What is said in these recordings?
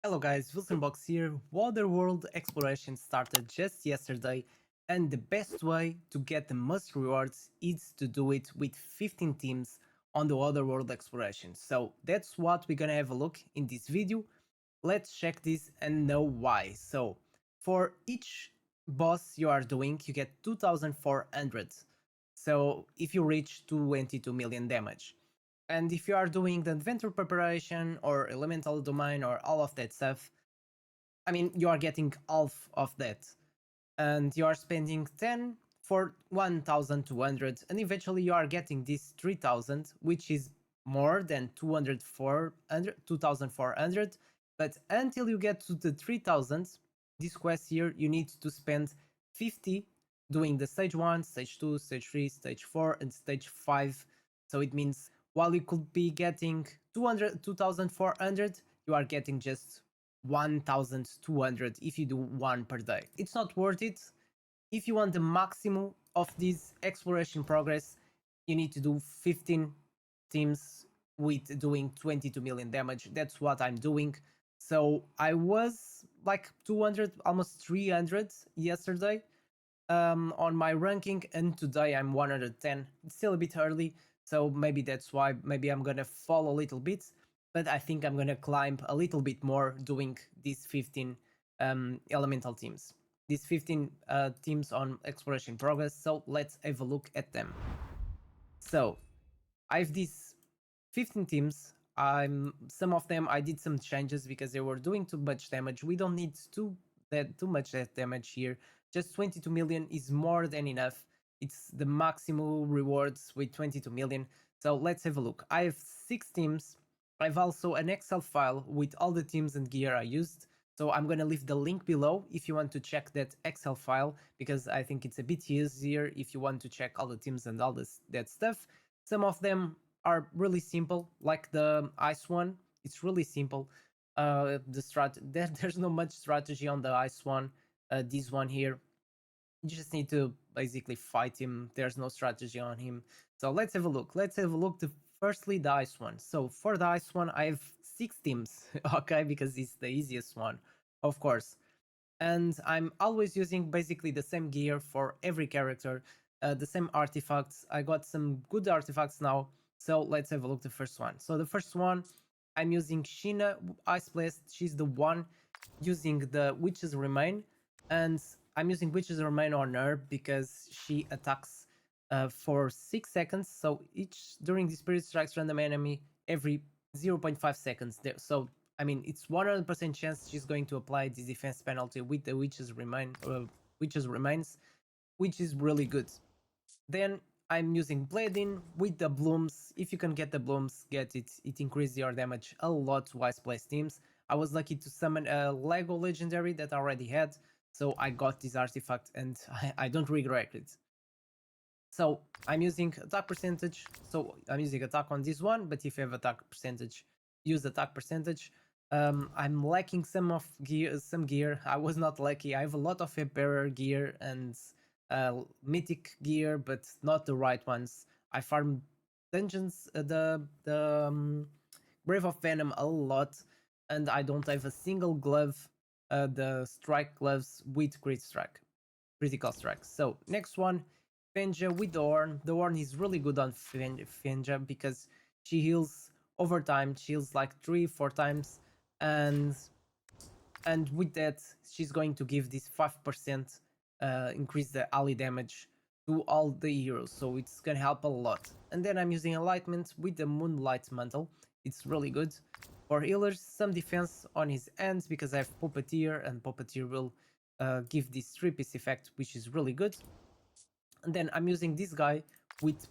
Hello guys, Wilsonbox here. OtherWorld exploration started just yesterday, and the best way to get the most rewards is to do it with 15 teams on the OtherWorld exploration. So that's what we're gonna have a look in this video. Let's check this and know why. So for each boss you are doing, you get 2400. So if you reach 22 million damage. And if you are doing the adventure preparation or elemental domain or all of that stuff, I mean, you are getting half of that. And you are spending 10 for 1200, and eventually you are getting this 3000, which is more than 2400. But until you get to the 3000, this quest here, you need to spend 50 doing the stage 1, stage 2, stage 3, stage 4, and stage 5. So it means while you could be getting 2400, you are getting just 1200 if you do one per day. It's not worth it. If you want the maximum of this exploration progress, you need to do 15 teams with doing 22 million damage. That's what I'm doing. So I was like 200, almost 300 yesterday on my ranking, and today I'm 110. It's still a bit early, so maybe that's why. Maybe I'm gonna fall a little bit, but I think I'm gonna climb a little bit more doing these 15 elemental teams. These 15 teams on exploration progress. So let's have a look at them. So I have these 15 teams. Some of them I did some changes because they were doing too much damage. We don't need too much damage here. Just 22 million is more than enough. It's the maximum rewards with 22 million. So let's have a look. I have 6 teams. I have also an Excel file with all the teams and gear I used. So I'm gonna leave the link below if you want to check that Excel file, because I think it's a bit easier if you want to check all the teams and all that stuff. Some of them are really simple, like the ice one. It's really simple. There's not much strategy on the ice one. This one here, you just need to basically fight him. There's no strategy on him. So let's have a look. Let's have a look to firstly the ice one. So for the ice one, I have 6 teams, okay, because it's the easiest one, of course. And I'm always using basically the same gear for every character, the same artifacts. I got some good artifacts now. So let's have a look at the first one. So the first one, I'm using Sheena Ice Blast. She's the one using the Witch's Remain, and I'm using Witch's Remain on her because she attacks for 6 seconds. So each during the spirit strikes random enemy every 0.5 seconds. So I mean, it's 100% chance she's going to apply this defense penalty with the Witch's Remains, which is really good. Then I'm using Blading with the blooms. If you can get the blooms, get it. It increases your damage a lot to Ice Blast teams. I was lucky to summon a Lego legendary that I already had, so I got this artifact and I don't regret it. So I'm using attack percentage. So I'm using attack on this one, but if you have attack percentage, use attack percentage. I'm lacking some gear. I was not lucky. I have a lot of Emperor gear and mythic gear, but not the right ones. I farm dungeons, the Brave of Venom a lot, and I don't have a single glove, the strike gloves with critical strike. So next one, Fenja with the Horn. The Horn is really good on Fenja because she heals over time. She heals like 3-4 times, and with that she's going to give this 5% increase the ally damage to all the heroes, so it's gonna help a lot. And then I'm using Enlightenment with the Moonlight Mantle. It's really good for healers. Some defense on his ends because I have Puppeteer, and Puppeteer will give this 3-piece effect, which is really good. And then I'm using this guy with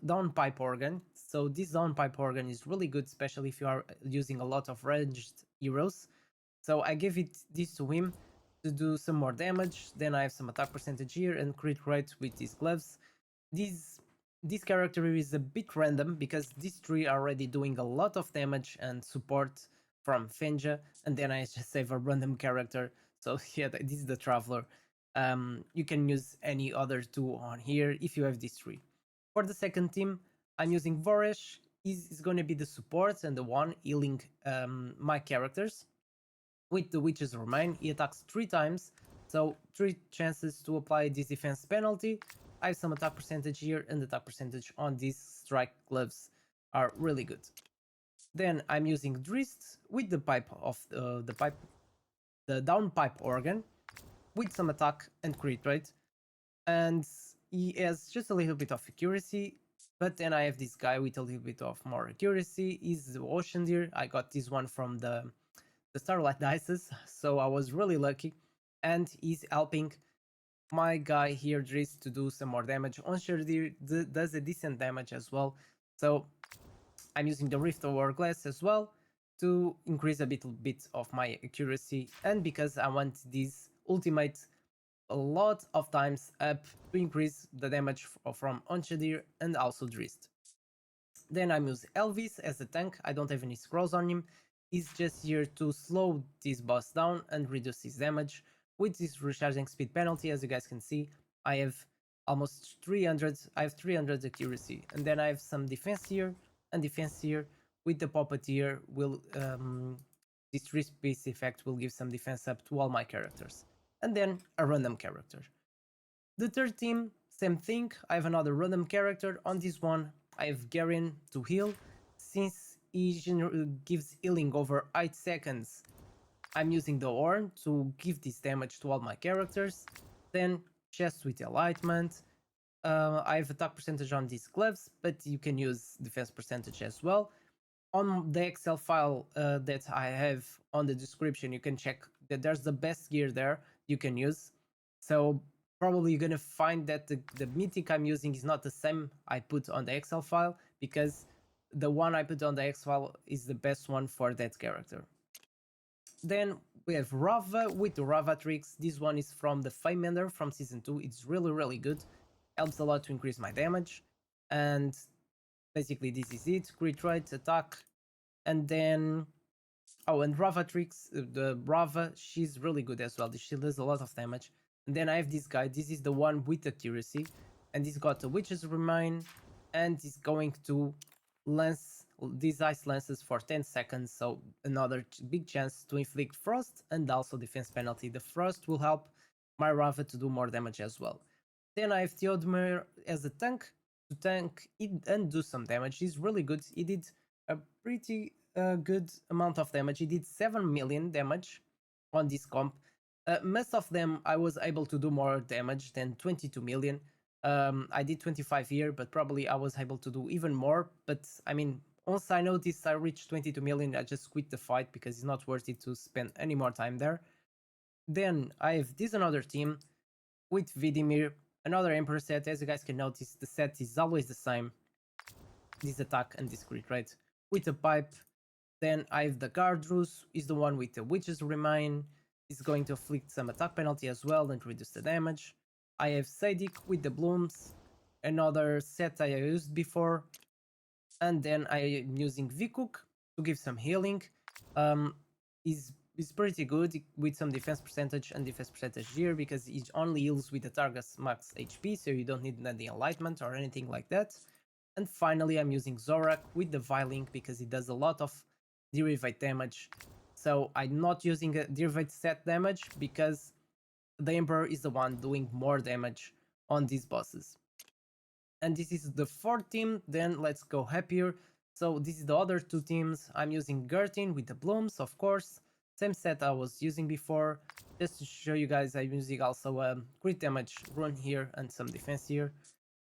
down pipe organ. So this down pipe organ is really good, especially if you are using a lot of ranged heroes. So I give this to him to do some more damage. Then I have some attack percentage here and crit rate with these gloves. This character is a bit random because these three are already doing a lot of damage and support from Fenja, and then I just save a random character. So yeah, this is the Traveler. You can use any other two on here if you have these three. For the second team, I'm using Voresh. He's going to be the support and the one healing my characters. With the Witch's Remain, he attacks 3 times, so 3 chances to apply this defense penalty. I have some attack percentage here, and attack percentage on these strike gloves are really good. Then I'm using Drist with the pipe of the downpipe organ with some attack and crit rate, and he has just a little bit of accuracy. But then I have this guy with a little bit of more accuracy. He's the Ocean Deer. I got this one from the Starlight Dices, so I was really lucky. And he's helping my guy here, Driz, to do some more damage. Ocean Deer does a decent damage as well. So I'm using the Rift Hourglass as well to increase a bit of my accuracy, and because I want this ultimate a lot of times up to increase the damage from Onchadir and also Drist. Then I use Elvis as a tank. I don't have any scrolls on him. He's just here to slow this boss down and reduce his damage. With this recharging speed penalty, as you guys can see, I have almost 300. I have 300 accuracy, and then I have some defense here and defense here. With the Puppeteer, this 3-piece effect will give some defense up to all my characters. And then a random character. The third team, same thing. I have another random character. On this one, I have Garen to heal. Since he gives healing over 8 seconds, I'm using the Horn to give this damage to all my characters. Then Chest with Enlightenment. I have attack percentage on these gloves, but you can use defense percentage as well. On the Excel file that I have on the description, you can check that there's the best gear there you can use. So probably you're gonna find that the mythic I'm using is not the same I put on the Excel file, because the one I put on the Excel file is the best one for that character. Then we have Rava with the Rava tricks. This one is from the Famender from season 2. It's really good. Helps a lot to increase my damage. And basically this is it. Crit rate, attack, and then and Rava tricks. The Rava, she's really good as well. She does a lot of damage. And then I have this guy. This is the one with accuracy, and he's got the Witch's Remain, and he's going to lance these ice lances for 10 seconds, so another big chance to inflict frost and also defense penalty. The frost will help my Rava to do more damage as well. Then I have Theodemir as a tank to tank and do some damage. He's really good. He did a pretty good amount of damage. He did 7 million damage on this comp. Most of them I was able to do more damage than 22 million. I did 25 here, but probably I was able to do even more. But I mean, once I noticed I reached 22 million, I just quit the fight because it's not worth it to spend any more time there. Then I have this another team with Vidimir, another Emperor set. As you guys can notice, the set is always the same. This attack and this crit rate with a pipe. Then I have the Gardrus, is the one with the Witch's Remain. Is going to inflict some attack penalty as well and reduce the damage. I have Sadik with the Blooms, another set I used before. And then I am using Vikuk to give some healing. He's pretty good with some defense percentage and defense percentage here, because he only heals with the target's max HP, so you don't need any enlightenment or anything like that. And finally, I'm using Zorak with the Vilink because he does a lot of derivate damage. So I'm not using a derivate set damage because the Emperor is the one doing more damage on these bosses. And this is the fourth team. Then let's go happier. So this is the other two teams. I'm using Gertin with the Blooms, of course. Same set I was using before. Just to show you guys, I'm using also a crit damage run here and some defense here.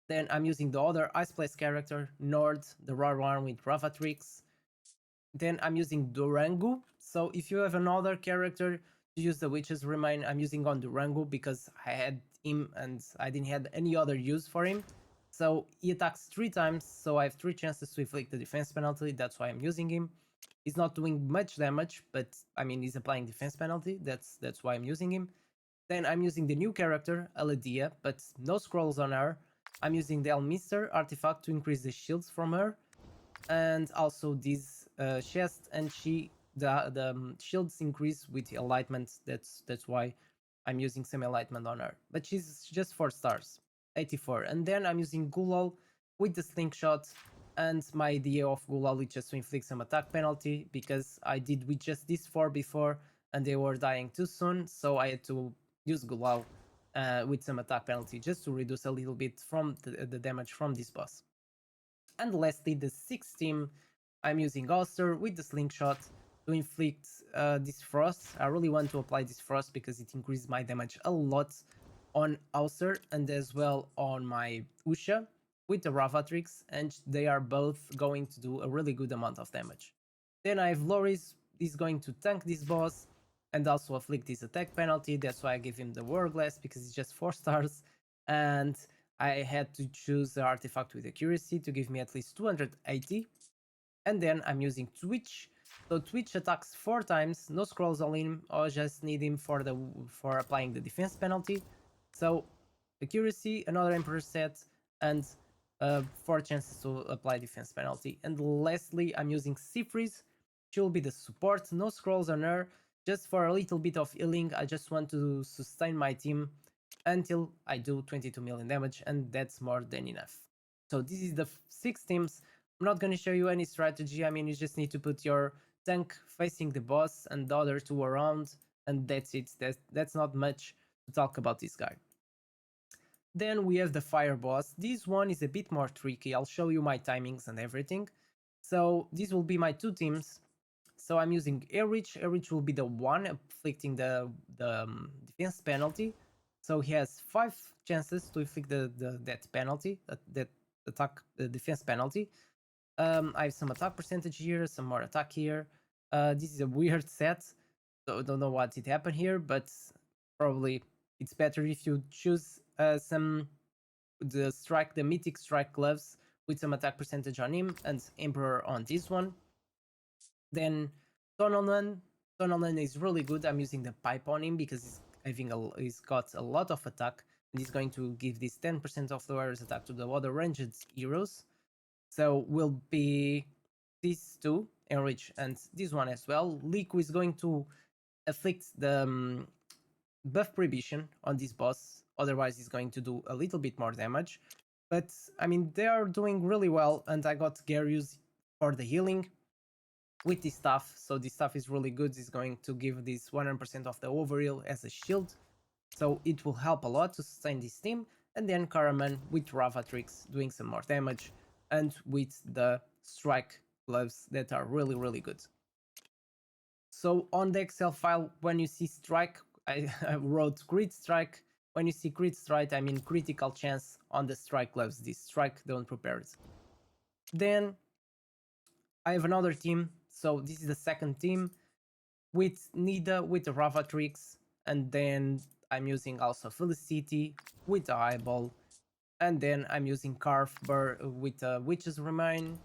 Then I'm using the other Ice Place character, Nord, the raw one with Ravatrix. Then I'm using Durango. So if you have another character to use the Witch's Remain, I'm using on Durango because I had him and I didn't have any other use for him. So he attacks 3 times, so I have 3 chances to inflict the defense penalty. That's why I'm using him. He's not doing much damage, but I mean he's applying defense penalty. That's why I'm using him. Then I'm using the new character, Aladia, but no scrolls on her. I'm using the Elmister artifact to increase the shields from her, and also this chest, and the shields increase with enlightenment. That's why I'm using some enlightenment on her. But she's just 4 stars, 84. And then I'm using Gulal with the slingshot, and my idea of Gulal is just to inflict some attack penalty because I did with just this 4 before, and they were dying too soon, so I had to use Gulau with some attack penalty just to reduce a little bit from the damage from this boss. And lastly, the 6th team, I'm using Ulster with the slingshot to inflict this frost. I really want to apply this frost because it increases my damage a lot on Ulster and as well on my Usha with the Ravatrix, and they are both going to do a really good amount of damage. Then I have Loris, he's going to tank this boss and also afflict his attack penalty. That's why I give him the Warglass, because it's just 4 stars. And I had to choose the artifact with accuracy to give me at least 280. And then I'm using Twitch. So Twitch attacks 4 times, no scrolls on him, or just need him for applying the defense penalty. So accuracy, another Emperor set, and 4 chances to apply defense penalty. And lastly, I'm using Seafreeze. She will be the support, no scrolls on her, just for a little bit of healing. I just want to sustain my team until I do 22 million damage, and that's more than enough. So this is the 6 teams. I'm not going to show you any strategy. I mean, you just need to put your tank facing the boss and the other 2 around, and that's it. That's not much to talk about this guy. Then we have the fire boss. This one is a bit more tricky. I'll show you my timings and everything. So these will be my 2 teams. So I'm using Airreach. Airreach will be the one inflicting the defense penalty. So he has 5 chances to inflict that penalty, that attack, the defense penalty. I have some attack percentage here, some more attack here. This is a weird set. So I don't know what did happen here, but probably it's better if you choose the mythic strike gloves with some attack percentage on him and Emperor on this one. Then Tonalnan is really good. I'm using the pipe on him because he's got a lot of attack, and he's going to give this 10% of the wearer's attack to the other ranged heroes. So will be these 2, Enrich, and this one as well. Liku is going to afflict the buff prohibition on this boss, otherwise he's going to do a little bit more damage. But I mean, they are doing really well, and I got Garius for the healing with this stuff. So this stuff is really good. It's going to give this 100% of the overheal as a shield, so it will help a lot to sustain this team. And then Karaman with Ravatrix doing some more damage, and with the strike gloves that are really good. So on the Excel file, when you see strike, I wrote crit strike. When you see crit strike, I mean critical chance on the strike gloves. This strike don't prepare it. Then I have another team. So this is the 2nd team with Nida with the Ravatrix, and then I'm using also Felicity with the Eyeball, and then I'm using Carver with the Witch's Remain,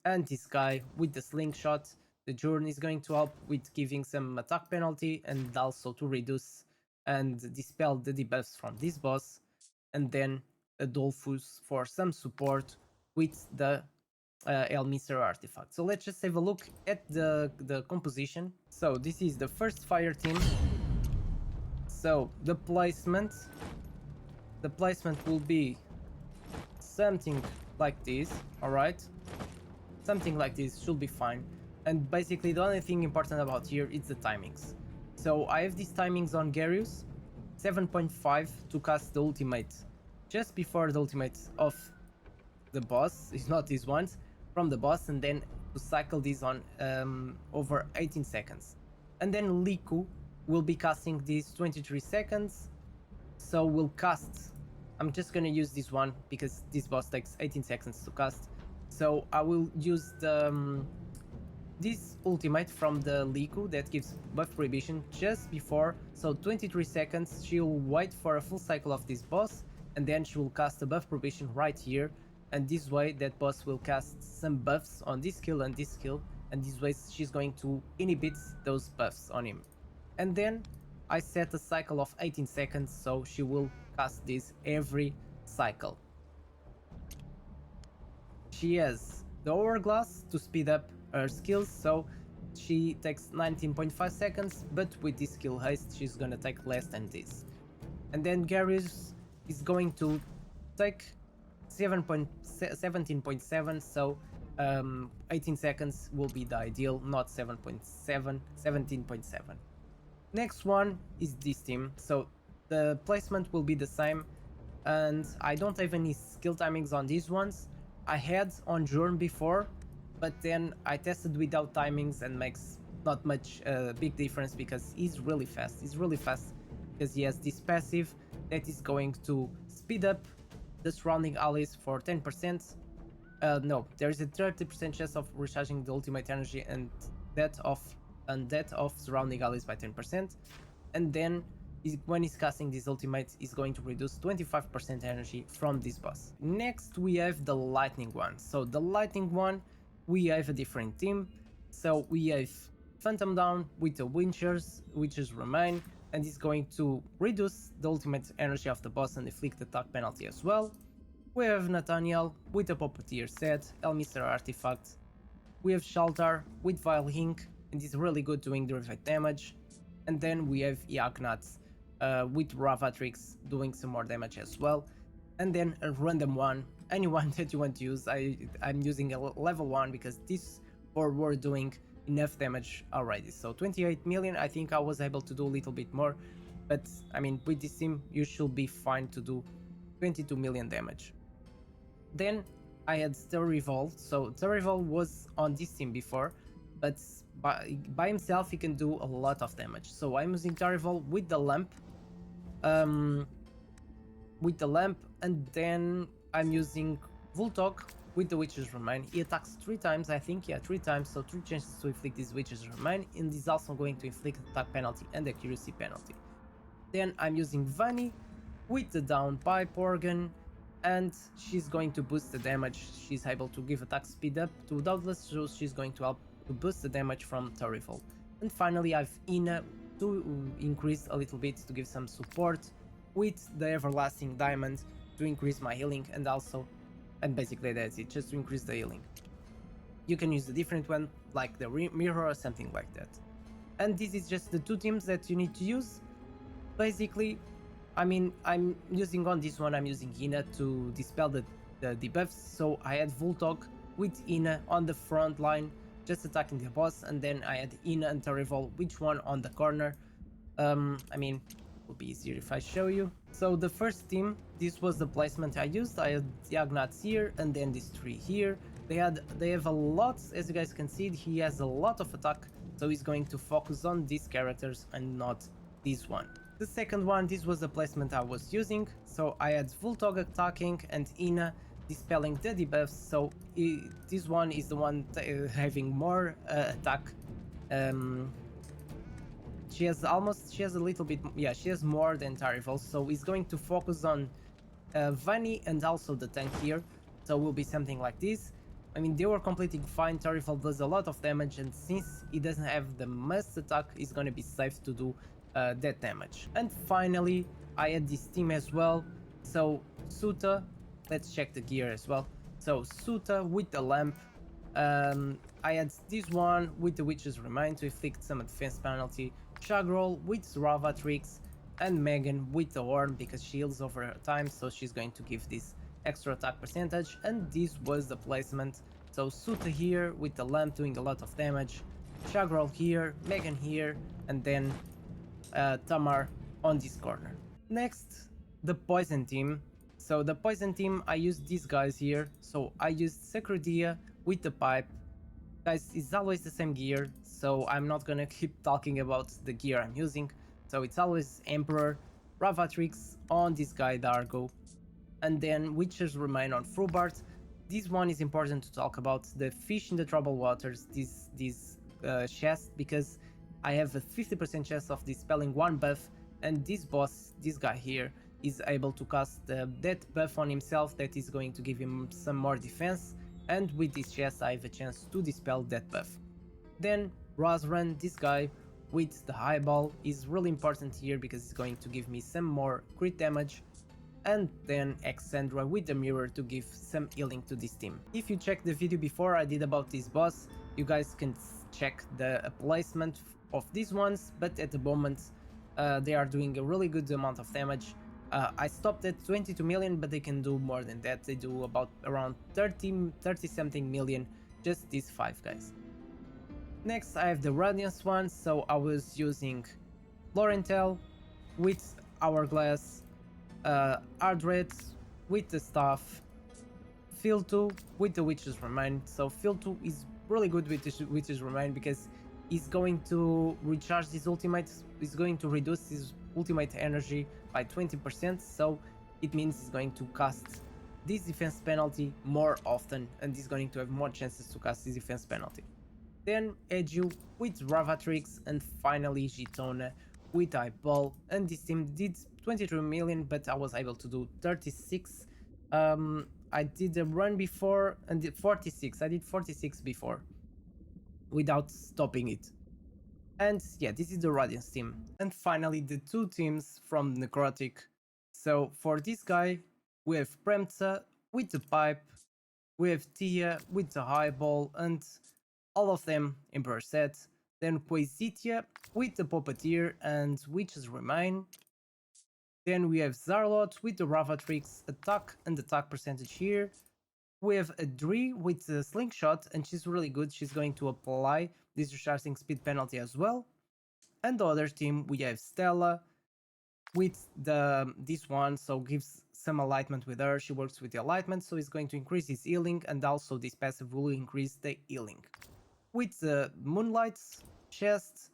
and this guy with the Slingshot. The Journey is going to help with giving some attack penalty and also to reduce and dispel the debuffs from this boss, and then Adolphus for some support with the Elminster artifact. So let's just have a look at the composition. So this is the first fire team. So the placement will be something like this, alright? Something like this should be fine. And basically the only thing important about here is the timings. So I have these timings on Garius, 7.5 to cast the ultimate just before the ultimate of the boss, it's not these ones, from the boss, and then to cycle these on over 18 seconds. And then Liku will be casting these 23 seconds, so we'll cast, I'm just gonna use this one because this boss takes 18 seconds to cast, so I will use the this ultimate from the Liku that gives buff prohibition just before, so 23 seconds, she'll wait for a full cycle of this boss, and then she will cast a buff prohibition right here, and this way that boss will cast some buffs on this skill and this skill, and this way she's going to inhibit those buffs on him. And then I set a cycle of 18 seconds, so she will cast this every cycle. She has the Hourglass to speed up her skills, so she takes 19.5 seconds, but with this skill haste she's gonna take less than this. And then Garius is going to take 17.7, so 18 seconds will be the ideal, not 17.7. Next one is this team, so the placement will be the same, and I don't have any skill timings on these ones. I had on Jorn before, but then I tested without timings and makes not much big difference because he's really fast. He's really fast because he has this passive that is going to speed up the surrounding allies for 10%. No, there is a 30% chance of recharging the ultimate energy and that of surrounding allies by 10%. And then when he's casting this ultimate, is going to reduce 25% energy from this boss. Next we have the lightning one. So the lightning one, we have a different team. So we have Phantom Down with the Witcher's Remain, and is going to reduce the ultimate energy of the boss and inflict attack penalty as well. We have Nathaniel with the Puppeteer set, Elmister Artifact. We have Shaltar with Vile Ink, and is really good doing direct damage. And then we have Yagnat with Ravatrix doing some more damage as well. And then a random one, anyone that you want to use. I'm using a level 1 because these 4 were doing enough damage already. So 28 million, I think I was able to do a little bit more. But I mean, with this team, you should be fine to do 22 million damage. Then I had Terrival. So Terrival was on this team before, but by himself he can do a lot of damage. So I'm using Terrival with the lamp. And then I'm using Voltog with the Witcher's Remain. He attacks 3 times, I think, yeah, 3 times, so 3 chances to inflict this Witcher's Remain, and is also going to inflict attack penalty and accuracy penalty. Then I'm using Vani with the down pipe organ, and she's going to boost the damage. She's able to give attack speed up to Doubtless, so she's going to help to boost the damage from Terrible. And finally I have Ina to increase a little bit to give some support with the Everlasting Diamond to increase my healing, and basically that's it, just to increase the healing. You can use a different one like the mirror or something like that. And this is just the 2 teams that you need to use. Basically, I mean, I'm using on this one, I'm using Ina to dispel the debuffs. So I had Voltog with Ina on the front line, just attacking the boss, and then I had Ina and Terrival, which one on the corner. I mean, it will be easier if I show you. So the first team, this was the placement I used. I had Yagnats here, and then these 3 here. They have a lot, as you guys can see, he has a lot of attack, so he's going to focus on these characters and not this one. The second one, this was the placement I was using. So I had Voltog attacking and Ina dispelling the debuffs. So this one is the one having more attack. She has a little bit, yeah, she has more than Terrival. So he's going to focus on Vani and also the tank here. So it will be something like this. I mean, they were completing fine. Terrival does a lot of damage, and since he doesn't have the must attack, he's gonna be safe to do that damage. And finally I had this team as well. So Suta, let's check the gear as well. So Suta with the lamp, I had this one with the Witcher's Remain to inflict some defense penalty, Shagrol with Ravatrix, and Megan with the Horn because she heals over time, so she's going to give this extra attack percentage. And this was the placement. So Suta here with the lamp doing a lot of damage, Shagrol here, Megan here, and then Tamar on this corner. Next, the poison team. So the poison team, I used these guys here. So I used Sacrodia with the pipe. Guys, it's always the same gear, so I'm not gonna keep talking about the gear I'm using. So it's always Emperor, Ravatrix on this guy Dargo, and then Witchers Remain on Frubart. This one is important to talk about, the Fish in the Troubled Waters, this chest, because I have a 50% chance of dispelling 1 buff, and this boss, this guy here, is able to cast that buff on himself that is going to give him some more defense, and with this chest I have a chance to dispel that buff. Then Rosran, this guy with the highball, is really important here because it's going to give me some more crit damage, and then Exandra with the mirror to give some healing to this team. If you checked the video before I did about this boss, you guys can check the placement of these ones, but at the moment they are doing a really good amount of damage. I stopped at 22 million, but they can do more than that. They do about around 30 something million just these 5 guys. Next I have the Radiance one, so I was using Lorentel with Hourglass, Ardred with the staff, Field 2 with the Witch's Remain. So Field 2 is really good with the Witch's Remain because he's going to recharge his ultimate, is going to reduce his ultimate energy by 20%, so it means he's going to cast this defense penalty more often and he's going to have more chances to cast this defense penalty. Then Edu with Ravatrix, and finally Gitona with Eyeball, and this team did 23 million, but I was able to do 36. I did a run before and did 46. I did 46 before without stopping it. And yeah, this is the Radiance team. And finally, the 2 teams from Necrotic. So for this guy, we have Premta with the pipe, we have Tia with the highball, and all of them in per set. Then Quasitia with the Puppeteer and Witches Remain. Then we have Zarlot with the Ravatrix attack and attack percentage here. We have a Dree with the Slingshot, and she's really good. She's going to apply this recharging speed penalty as well. And the other team, we have Stella with this one, so gives some alignment with her. She works with the alignment, so it's going to increase his healing, and also this passive will increase the healing. With the Moonlight chest,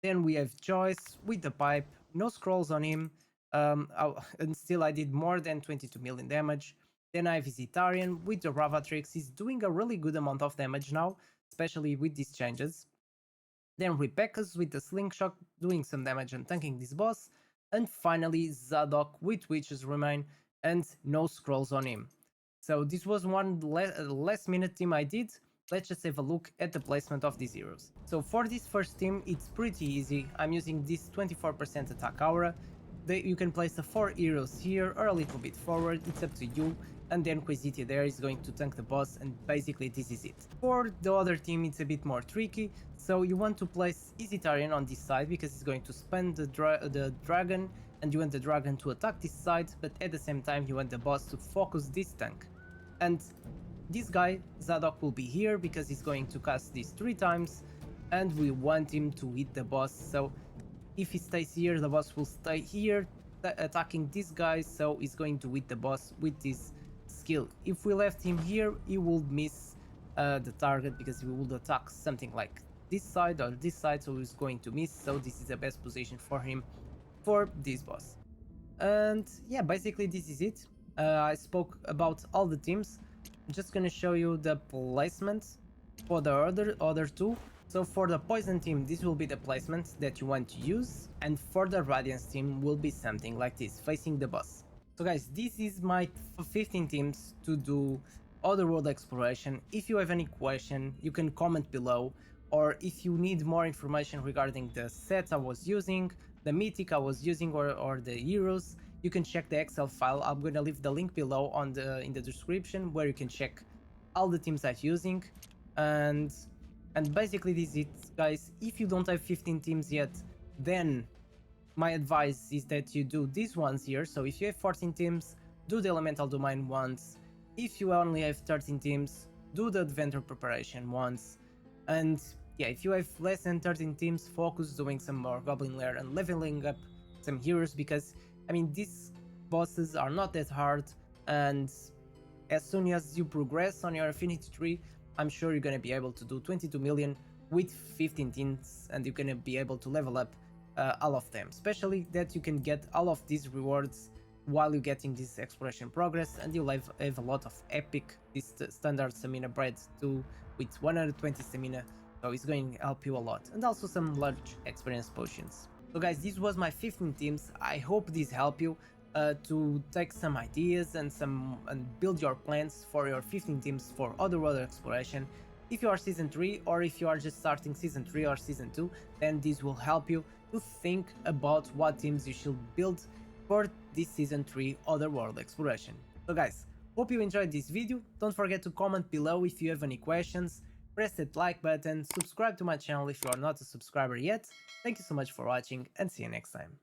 then we have Joyce with the pipe, no scrolls on him, and still I did more than 22 million damage. Then I have Visitarian with the Ravatrix. He's doing a really good amount of damage now, especially with these changes. Then Rebecca's with the Slingshot, doing some damage and tanking this boss. And finally Zadok with Witches Remain and no scrolls on him. So this was one last minute team I did. Let's just have a look at the placement of these heroes. So for this first team, it's pretty easy. I'm using this 24% attack aura. You can place the 4 heroes here or a little bit forward, it's up to you. And then Quasitia there is going to tank the boss, and basically this is it. For the other team, it's a bit more tricky. So you want to place Visitarian on this side because it's going to spam the dragon, and you want the dragon to attack this side, but at the same time you want the boss to focus this tank. And this guy, Zadok, will be here because he's going to cast this 3 times, and we want him to hit the boss. So if he stays here, the boss will stay here attacking this guy, so he's going to hit the boss with this skill. If we left him here, he would miss the target because he would attack something like this side or this side, so he's going to miss. So this is the best position for him for this boss. And yeah, basically this is it. I spoke about all the teams. I'm just gonna show you the placement for the other 2. So for the Poison team, this will be the placement that you want to use, and for the Radiance team will be something like this, facing the boss. So guys, this is my 15 teams to do OtherWorld exploration. If you have any question, you can comment below, or if you need more information regarding the sets I was using, the mythic I was using, or the heroes, you can check the Excel file. I'm gonna leave the link below in the description where you can check all the teams I'm using. And basically this is it, guys. If you don't have 15 teams yet, then my advice is that you do these ones here. So if you have 14 teams, do the Elemental Domain once. If you only have 13 teams, do the Adventure Preparation once. And yeah, if you have less than 13 teams, focus doing some more Goblin Lair and leveling up some heroes, because I mean, these bosses are not that hard, and as soon as you progress on your affinity tree, I'm sure you're gonna be able to do 22 million with 15 teams, and you're gonna be able to level up all of them. Especially that you can get all of these rewards while you're getting this exploration progress, and you'll have a lot of epic, this standard stamina bread too, with 120 stamina, so it's going to help you a lot, and also some large experience potions. So guys, this was my 15 teams. I hope these help you to take some ideas and build your plans for your 15 teams for OtherWorld exploration. If you are season 3, or if you are just starting season 3 or season 2, then this will help you to think about what teams you should build for this season 3 OtherWorld exploration. So guys, hope you enjoyed this video. Don't forget to comment below if you have any questions, press that like button, subscribe to my channel if you are not a subscriber yet. Thank you so much for watching, and see you next time.